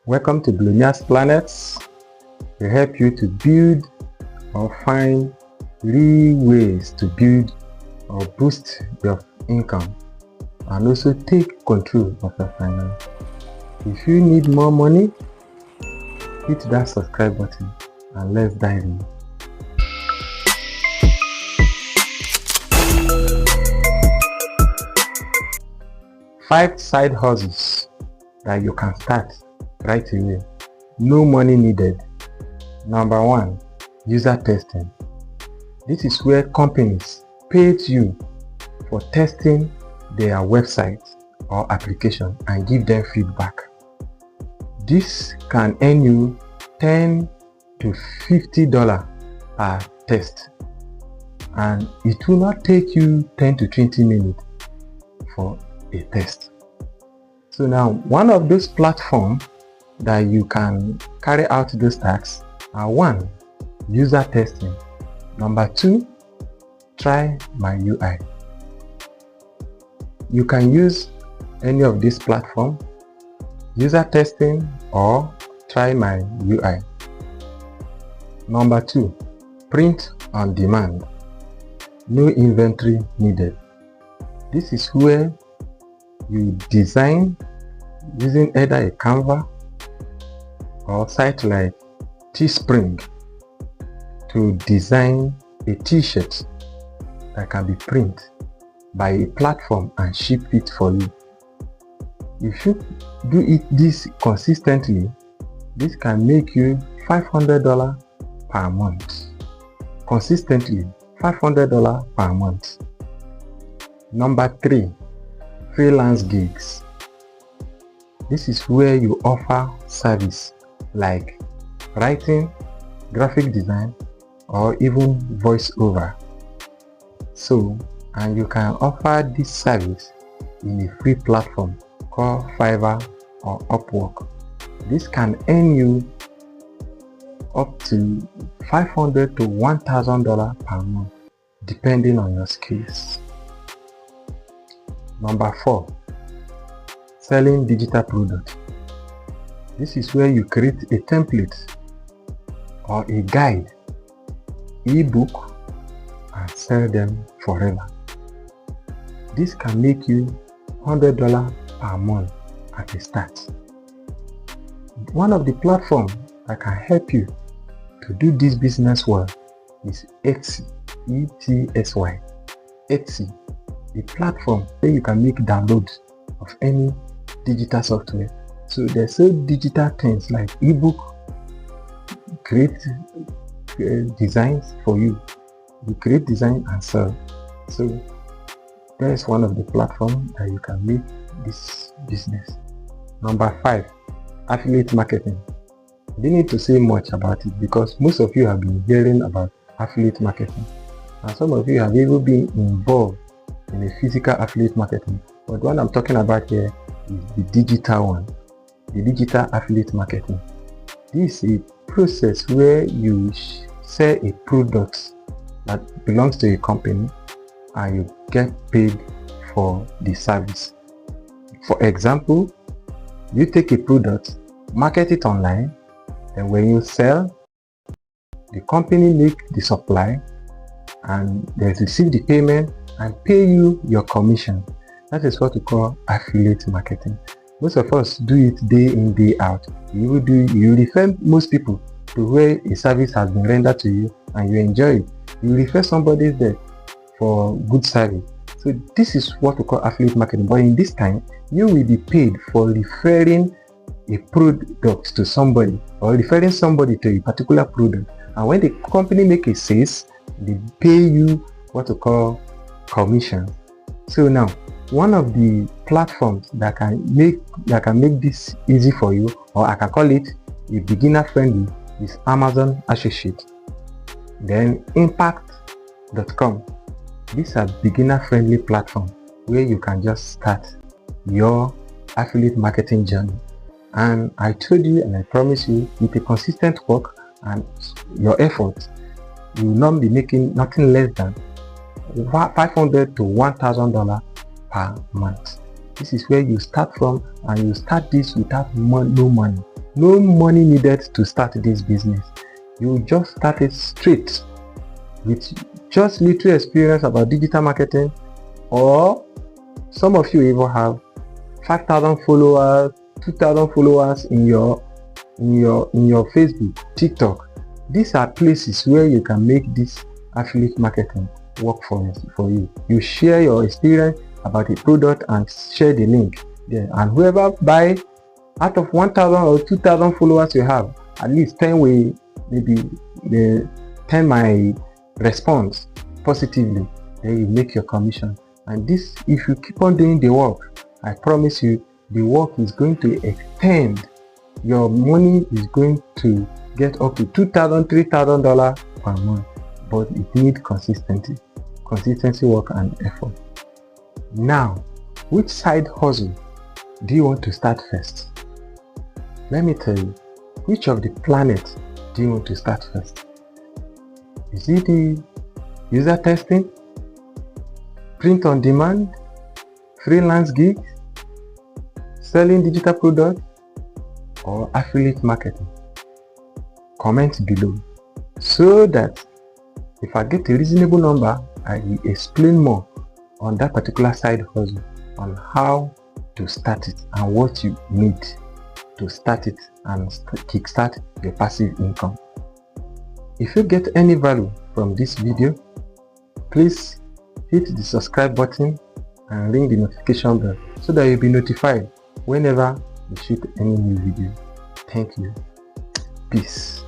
Welcome to Billionaire's Planets. We help you to build or find real ways to build or boost your income and also take control of your finance. If you need more money, hit that subscribe button and let's dive in. Five side hustles that you can start right away. No money needed. Number 1, user testing. This is where companies pay you for testing their website or application and give them feedback. This can earn you $10 to $50 per test, and it will not take you 10 to 20 minutes for a test. So now, one of those platforms that you can carry out those tasks are 1, user testing. Number 2, try my UI. You can use any of these platforms, user testing or try my UI. Number 2, print on demand. No inventory needed. This is where you design using either a Canva or site like Teespring to design a t-shirt that can be printed by a platform and ship it for you. If you do this consistently, this can make you $500 per month. Consistently, $500 per month. Number 3, freelance gigs. This is where you offer service like writing, graphic design, or even voiceover. And you can offer this service in a free platform called Fiverr or Upwork. This can earn you up to $500 to $1,000 per month, depending on your skills. Number 4, selling digital products. This is where you create a template or a guide, ebook, and sell them forever. This can make you $100 per month at a start. One of the platforms that can help you to do this business well is Etsy, E-T-S-Y. Etsy, a platform where you can make downloads of any digital software. So they sell digital things like ebook, create designs for you. You create design and sell. So that is one of the platforms that you can make this business. Number 5, affiliate marketing. I didn't need to say much about it because most of you have been hearing about affiliate marketing, and some of you have even been involved in a physical affiliate marketing. But what I'm talking about here is the digital one, the digital affiliate marketing. This is a process where you sell a product that belongs to a company and you get paid for the service. For example, you take a product, market it online, and when you sell, the company make the supply and they receive the payment and pay you your commission. That is what we call affiliate marketing. Most of us do it day in, day out. You refer most people to where a service has been rendered to you and you enjoy it. You refer somebody there for good service. So this is what we call affiliate marketing. But in this time, you will be paid for referring a product to somebody or referring somebody to a particular product. And when the company make a sales, they pay you what we call commission. So now, one of the platforms that can make this easy for you, or I can call it a beginner friendly, is Amazon Associate. Then Impact.com. These are beginner friendly platforms where you can just start your affiliate marketing journey. And I told you and I promise you, with a consistent work and your effort, you will not be making nothing less than $500 to $1,000 per month. This is where you start from, and you start this without no money. No money needed to start this business. You just start it straight with just little experience about digital marketing, or some of you even have 5,000 followers, 2,000 followers in your Facebook, TikTok. These are places where you can make this affiliate marketing work for you. You share your experience about a product and share the link there, and whoever buy out of 1,000 or 2,000 followers you have, at least 10 will maybe the 10 might respond positively, then you make your commission. And this, if you keep on doing the work, I promise you the work is going to extend. Your money is going to get up to $2,000, $3,000 per month, but it needs consistency work and effort. Now, which side hustle do you want to start first? Let me tell you, which of the planets do you want to start first? Is it the user testing, print on demand, freelance gigs, selling digital products, or affiliate marketing? Comment below so that if I get a reasonable number, I will explain more on that particular side hustle, on how to start it and what you need to start it and kickstart your passive income. If you get any value from this video, please hit the subscribe button and ring the notification bell so that you'll be notified whenever we shoot any new video. Thank you. Peace.